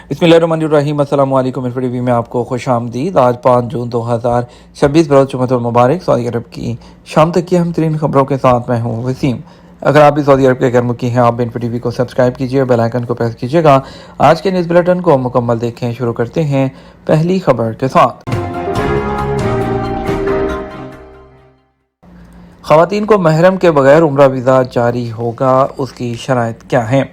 बिस्मिल्लाहिर्रहमानिर्रहीम। अस्सलाम वालेकुम। इस वीडियो में आपको खुश आमदीद। आज 5 जून 2026 बरोज़ जुम्मतुल मुबारक। सऊदी अरब की शाम तक की अहम तरीन खबरों के साथ मैं हूँ वसीम। अगर आप भी सऊदी अरब के घर मुकी हैं, आप बिन टीवी को सब्सक्राइब कीजिए, बेल आइकन को प्रेस कीजिएगा। आज के न्यूज़ बुलेटिन को मुकम्मल देखें। शुरू करते हैं पहली खबर के साथ। ख़वातीन को महरम के बगैर उम्रा वीज़ा जारी होगा, उसकी शराइत क्या हैं?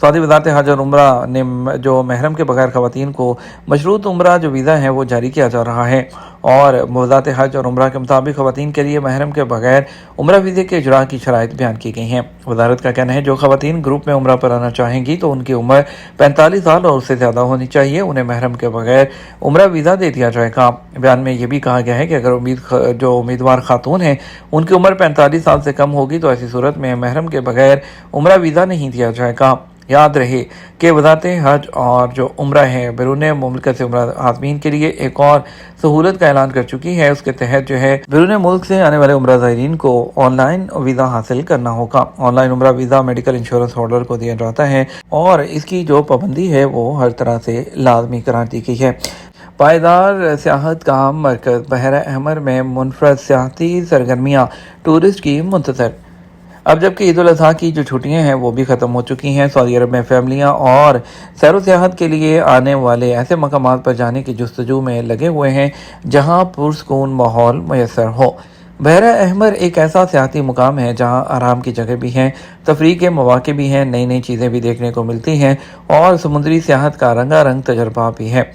सऊदी वज़ारत हज और उम्रा ने जो महरम के बगैर ख़वातीन को मशरूत उम्रा जो वीज़ा है वो जारी किया जा रहा है। और वज़ारत हज और उम्रा के मुताबिक ख़वातीन के लिए महरम के बगैर उम्रा वीज़े के इजरा की शराइत बयान की गई हैं। वज़ारत का कहना है जो ख़वातीन ग्रुप में उम्रा पर आना चाहेंगी तो उनकी उम्र 45 साल और उससे ज़्यादा होनी चाहिए। उन्हें महरम के बगैर उम्रा वीज़ा दे दिया जाएगा। बयान में यह भी कहा गया है कि अगर जो उम्मीदवार खातून हैं उनकी उम्र 45 साल से कम होगी तो ऐसी सूरत में महरम के बगैर उम्रा वीज़ा नहीं दिया जाएगा। याद रहे कि वज़ारत हज और जो उम्रा है बैरून मुल्क से उम्रा हाज़मीन के लिए एक और सहूलत का ऐलान कर चुकी है। उसके तहत जो है बैरून मुल्क से आने वाले उम्रा ज़ायरीन को ऑनलाइन वीज़ा हासिल करना होगा। ऑनलाइन उम्रा वीज़ा मेडिकल इंश्योरेंस होल्डर को दिया जाता है और इसकी जो पाबंदी है वो हर तरह से लाजमी करार दी गई है। पायदार सियाहत का मरकज़ बहरा अहमर में मुनफरद सियाहती सरगर्मियाँ टूरिस्ट की मुंतज़र। अब जबकि ईद उल अज़हा की जो छुट्टियां हैं वो भी ख़त्म हो चुकी हैं, सऊदी अरब में फैमिलियां और सैर सियाहत के लिए आने वाले ऐसे मकामात पर जाने की जुस्तजू में लगे हुए हैं जहां पुरसकून माहौल मैसर हो। बहरा अहमर एक ऐसा सियाहती मुकाम है जहां आराम की जगह भी हैं, तफरीह के मौके भी हैं, नई नई चीज़ें भी देखने को मिलती हैं और समुद्री सियाहत का रंगारंग तजर्बा भी है।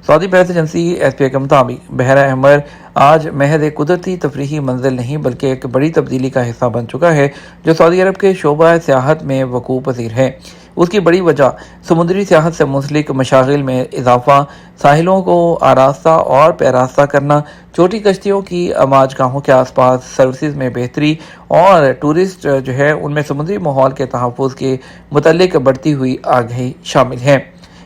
सऊदी प्रेस एजेंसी SPA के मुताबिक बहरा अहमर आज महज एक कुदरती तफरीही मंजिल नहीं बल्कि एक बड़ी तब्दीली का हिस्सा बन चुका है जो सऊदी अरब के शोबा सियाहत में वकूअ पज़ीर है। उसकी बड़ी वजह समुद्री सियाहत से मुंसलिक मशागिल में इजाफा, साहिलों को आरास्ता और पैरास्ता करना, छोटी कश्तियों की अमाजगाहों के आसपास सर्विसेज में बेहतरी और टूरिस्ट जो है उनमें समुद्री माहौल के तहफ़्फ़ुज़ के मुतल्लिक बढ़ती हुई आगाही शामिल है।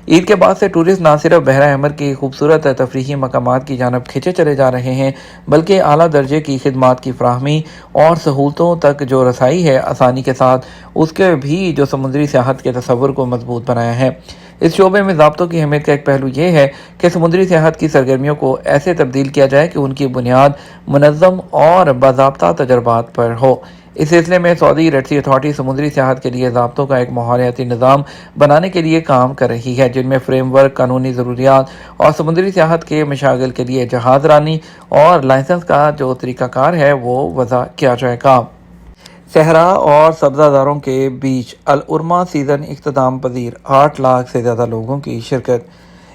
ईद के बाद से टूरिस्ट न सिर्फ बहरा अहमर की खूबसूरत तफरीही मकामात की जानब खिंचे चले जा रहे हैं बल्कि आला दर्जे की खिदमात की फराहमी और सहूलतों तक जो रसाई है आसानी के साथ, उसके भी जो समुद्री सियाहत के तस्वुर को मजबूत बनाया है। इस शोबे में ज़ाब्तों की अहमियत का एक पहलू ये है कि समुद्री सियाहत की सरगर्मियों को ऐसे तब्दील किया जाए कि उनकी बुनियाद मुनज़्ज़म और बाज़ाब्ता तजर्बात पर हो। इस सिलसिले में सऊदी रेड सी अथॉरिटी समुद्री सियाहत के लिए ज़ाब्तों का एक माहौलियाती निज़ाम बनाने के लिए काम कर रही है जिनमें फ्रेमवर्क, कानूनी ज़रूरियात और समुद्री सियाहत के मशागिल के लिए जहाज़ रानी और लाइसेंस का जो तरीक़ाकार है वो वज़ा किया जाएगा। सहरा और सब्ज़ादारों के बीच अल उरमा सीज़न इख्तिताम पजीर, 8 लाख से ज़्यादा लोगों की शिरकत।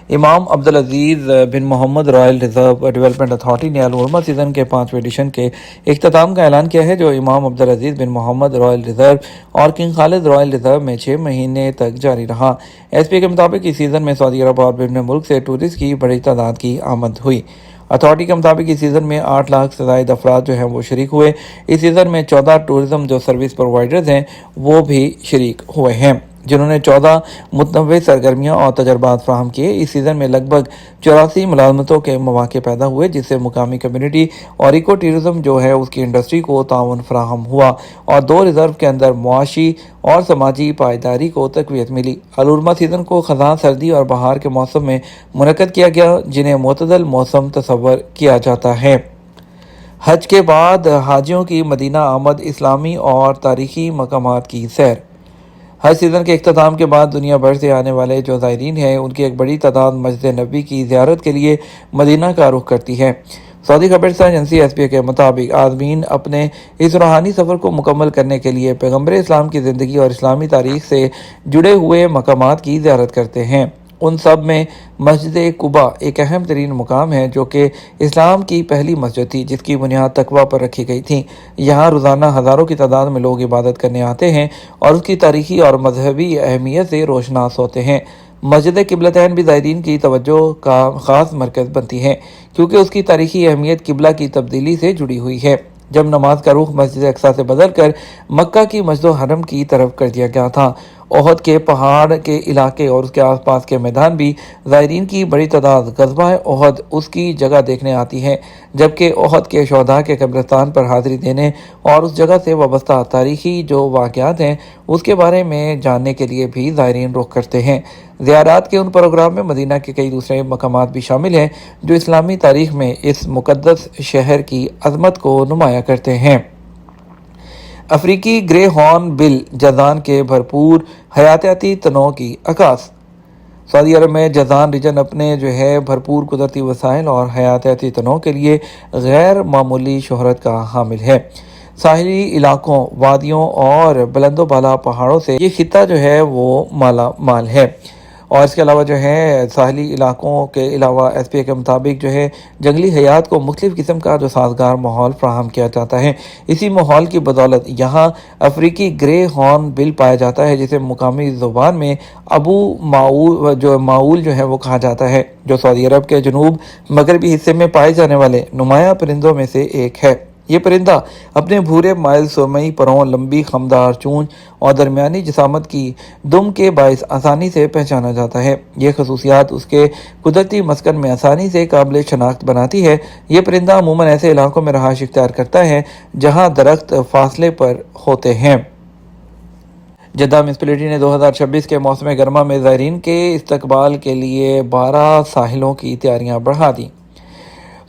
Imam Abdul Aziz bin Mohammed Royal Reserve Development Authority ने अल उरमा सीज़न के 5वें एडिशन के इख्तिताम का ऐलान किया है जो इमाम Abdul Aziz bin Mohammed Royal reserve और किंग खालिद रॉयल रिज़र्व में 6 महीने तक जारी रहा। SPA के मुताबिक इस सीज़न में सऊदी अरब और विभिन्न मुल्क से टूरिस्ट की बड़ी तादाद की आमद हुई। अथॉरिटी के मुताबिक इस सीज़न में 8 लाख से ज़ायद अफराद जो हैं वो शरीक हुए। इस सीज़न में 14 टूरिज़म जो सर्विस प्रोवाइडर्स हैं वो भी शरीक हुए हैं जिन्होंने 14 मुतनव्वे सरगर्मियाँ और तजर्बात फ्राहम किए। इस सीज़न में लगभग 84 मुलाजमतों के मौके पैदा हुए जिससे मुकामी कम्युनिटी और इको टूरिज़म जो है उसकी इंडस्ट्री को ताउन फ्राहम हुआ और 2 रिज़र्व के अंदर मुआशी और समाजी पायदारी को तक़वियत मिली। अल उरमा सीज़न को ख़ज़ां, सर्दी और बहार के मौसम में मुनक़्क़द किया गया जिन्हें मुतदल मौसम तसव्वुर किया जाता है। हज के बाद हाजियों की मदीना आमद, इस्लामी और तारीख़ी मकामात की सैर। हज सीज़न के इख्तिताम के बाद दुनिया भर से आने वाले जो ज़ायरीन हैं उनकी एक बड़ी तादाद मस्जिद नबी की ज़ियारत के लिए मदीना का रुख करती है। सऊदी खबर एजेंसी SPA के मुताबिक आदमीन अपने इस रूहानी सफ़र को मुकम्मल करने के लिए पैगम्बर इस्लाम की ज़िंदगी और इस्लामी तारीख़ से जुड़े हुए मकामात की ज़ियारत करते हैं। उन सब में मस्जिद कुबा एक अहम तरीन मुकाम है जो कि इस्लाम की पहली मस्जिद थी जिसकी बुनियाद तकवा पर रखी गई थी। यहाँ रोज़ाना हज़ारों की तादाद में लोग इबादत करने आते हैं और उसकी तारीख़ी और मजहबी अहमियत से रोशनास होते हैं। मस्जिद किबलतैन भी ज़ायरीन की तवज्जो का ख़ास मरकज़ बनती है क्योंकि उसकी तारीख़ी अहमियत किबला की तब्दीली से जुड़ी हुई है जब नमाज का रुख मस्जिद अक्सा से बदल कर मक्का की मस्जिद हरम की तरफ कर दिया गया था احد کے پہاڑ کے علاقے اور اس کے آس پاس کے میدان بھی زائرین کی بڑی تعداد غزوہ احد اس کی جگہ دیکھنے آتی ہے، جبکہ احد کے شہداء کے قبرستان پر حاضری دینے اور اس جگہ سے وابستہ تاریخی جو واقعات ہیں اس کے بارے میں جاننے کے لیے بھی زائرین رخ کرتے ہیں۔ زیارات کے ان پروگرام میں مدینہ کے کئی دوسرے مقامات بھی شامل ہیں جو اسلامی تاریخ میں اس مقدس شہر کی عظمت کو نمایاں کرتے ہیں۔ افریقی گرے ہارن بل جازان کے بھرپور حیاتیاتی تنوع کی عکاس۔ سعودی عرب میں جازان ریجن اپنے بھرپور قدرتی وسائل اور حیاتیاتی تنوع کے لیے غیر معمولی شہرت کا حامل ہے۔ ساحلی علاقوں، وادیوں اور بلند و بالا پہاڑوں سے یہ خطہ وہ مالا مال ہے، اور اس کے علاوہ ساحلی علاقوں کے علاوہ ایس پی اے کے مطابق جنگلی حیات کو مختلف قسم کا سازگار ماحول فراہم کیا جاتا ہے۔ اسی ماحول کی بدولت یہاں افریقی گرے ہارن بل پایا جاتا ہے، جسے مقامی زبان میں ابو معول وہ کہا جاتا ہے، جو سعودی عرب کے جنوب مغربی حصے میں پائے جانے والے نمایاں پرندوں میں سے ایک ہے۔ یہ پرندہ اپنے بھورے مائل سرمئی پروں، لمبی خمدار چونچ اور درمیانی جسامت کی دم کے باعث آسانی سے پہچانا جاتا ہے۔ یہ خصوصیات اس کے قدرتی مسکن میں آسانی سے قابل شناخت بناتی ہے۔ یہ پرندہ عموماً ایسے علاقوں میں رہائش اختیار کرتا ہے جہاں درخت فاصلے پر ہوتے ہیں۔ جدہ میونسپلٹی نے 2026 کے موسم گرما میں زائرین کے استقبال کے لیے 12 ساحلوں کی تیاریاں بڑھا دیں۔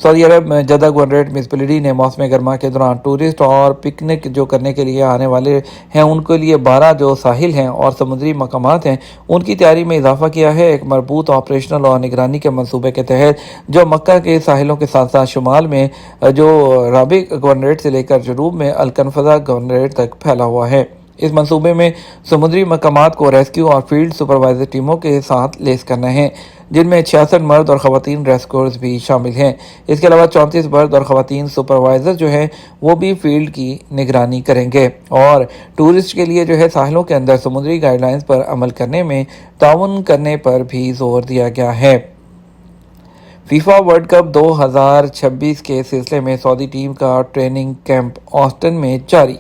سعودی عرب میں جدہ گورنریٹ میونسپلٹی نے موسم گرما کے دوران ٹورسٹ اور پکنک کرنے کے لیے آنے والے ہیں ان کے لیے 12 ساحل ہیں اور سمندری مقامات ہیں ان کی تیاری میں اضافہ کیا ہے۔ ایک مربوط آپریشنل اور نگرانی کے منصوبے کے تحت جو مکہ کے ساحلوں کے ساتھ ساتھ شمال میں رابغ گورنریٹ سے لے کر جنوب میں الکنفضہ گورنریٹ تک پھیلا ہوا ہے۔ اس منصوبے میں سمندری مقامات کو ریسکیو اور فیلڈ سپروائزر ٹیموں کے ساتھ لیس کرنا ہے، جن میں 66 مرد اور خواتین ریسکیورز بھی شامل ہیں۔ اس کے علاوہ 34 مرد اور خواتین سپروائزر وہ بھی فیلڈ کی نگرانی کریں گے اور ٹورسٹ کے لیے ساحلوں کے اندر سمندری گائیڈ لائنز پر عمل کرنے میں تعاون کرنے پر بھی زور دیا گیا ہے۔ فیفا ورلڈ کپ 2026 کے سلسلے میں سعودی ٹیم کا ٹریننگ کیمپ آسٹن میں جاری۔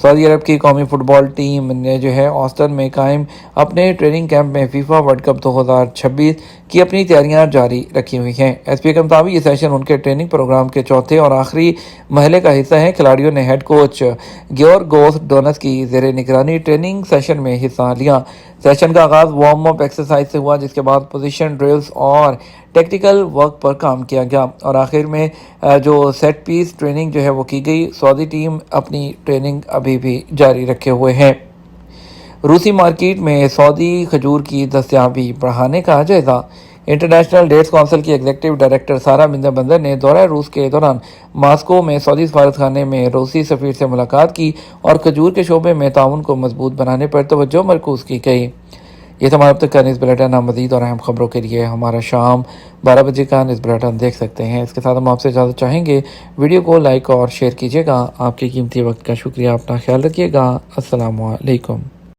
سعودی عرب کی قومی فٹ بال ٹیم نے آسٹن میں قائم اپنے ٹریننگ کیمپ میں فیفا ورلڈ کپ 2026 کی اپنی تیاریاں جاری رکھی ہوئی ہیں۔ ایس پی اے کے مطابق یہ سیشن ان کے ٹریننگ پروگرام کے چوتھے اور آخری مرحلے کا حصہ ہے۔ کھلاڑیوں نے ہیڈ کوچ گیورگوس ڈونس کی زیر نگرانی ٹریننگ سیشن میں حصہ لیا۔ سیشن کا آغاز وارم اپ ایکسرسائز سے ہوا، جس کے بعد پوزیشن ڈرلز اور ٹیکٹیکل ورک پر کام کیا گیا اور آخر میں سیٹ پیس ٹریننگ وہ کی گئی۔ سعودی ٹیم اپنی ٹریننگ ابھی بھی جاری رکھے ہوئے ہے۔ روسی مارکیٹ میں سعودی کھجور کی دستیابی بڑھانے کا جائزہ۔ انٹرنیشنل ڈیٹس کونسل کی ایگزیکٹو ڈائریکٹر سارہ بندر نے دورہ روس کے دوران ماسکو میں سعودی سفارتخانے میں روسی سفیر سے ملاقات کی اور کھجور کے شعبے میں تعاون کو مضبوط بنانے پر توجہ مرکوز کی گئی۔ یہ تمام اب تک کا نیوز بلیٹن۔ مزید اور اہم خبروں کے لیے ہمارا شام 12 بجے کا نیوز بلیٹن دیکھ سکتے ہیں۔ اس کے ساتھ ہم آپ سے اجازت چاہیں گے، ویڈیو کو لائک اور شیئر کیجیے گا۔ آپ کے قیمتی وقت کا شکریہ۔ اپنا خیال رکھیے گا۔ السلام علیکم۔